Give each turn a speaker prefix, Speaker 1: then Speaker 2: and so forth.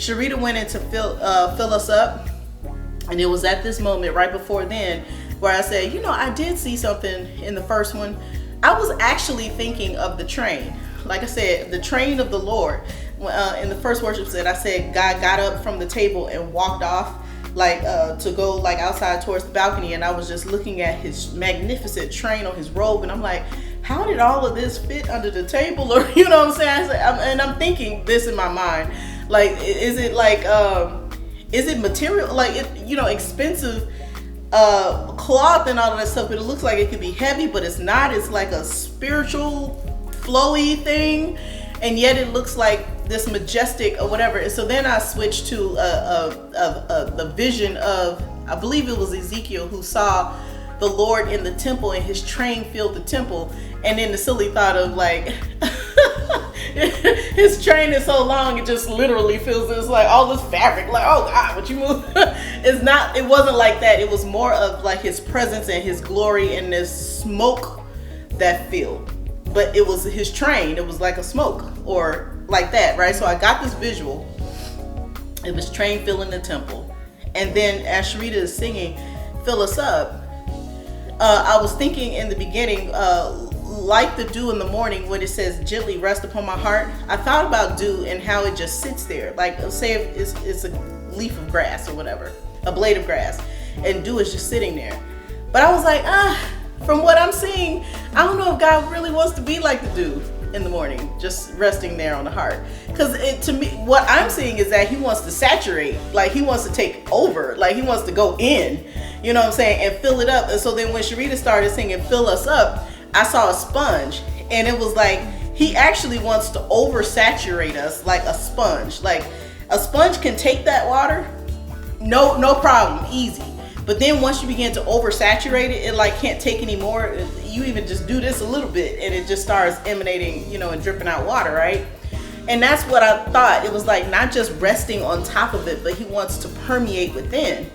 Speaker 1: Cherita went in to fill us up, and it was at this moment right before then where I said, I did see something in the first one. I was actually thinking of the train. Like I said, the train of the Lord. In the first worship set, I said God got up from the table and walked off, to go outside towards the balcony, and I was just looking at his magnificent train on his robe, and I'm like, how did all of this fit under the table? Or what I'm saying? And I'm thinking this in my mind, is it material, expensive cloth and all of that stuff, but it looks like it could be heavy, but it's not. It's like a spiritual flowy thing, and yet it looks like this majestic or whatever. And so then I switched to the vision of, I believe it was Ezekiel, who saw the Lord in the temple and his train filled the temple. And then the silly thought of his train is so long, it just literally fills this, all this fabric, oh God, what you move? It wasn't like that. It was more of his presence and his glory and this smoke that filled. But it was his train. It was like a smoke or like that, right? So I got this visual. It was train filling the temple. And then as Cherita is singing, fill us up, I was thinking in the beginning, like the dew in the morning when it says gently rest upon my heart. I thought about dew and how it just sits there. Say if it's a leaf of grass or whatever, a blade of grass, and dew is just sitting there. But I was like, from what I'm seeing, I don't know if God really wants to be like the dew in the morning, just resting there on the heart. Because to me, what I'm seeing is that he wants to saturate, he wants to take over, he wants to go in, and fill it up. And so then when Cherita started singing fill us up, I saw a sponge, and it was he actually wants to oversaturate us like a sponge. A sponge can take that water, no problem, easy. But then once you begin to oversaturate it, it can't take any more. You even just do this a little bit and it just starts emanating, and dripping out water, right? And that's what I thought. It was not just resting on top of it, but he wants to permeate within.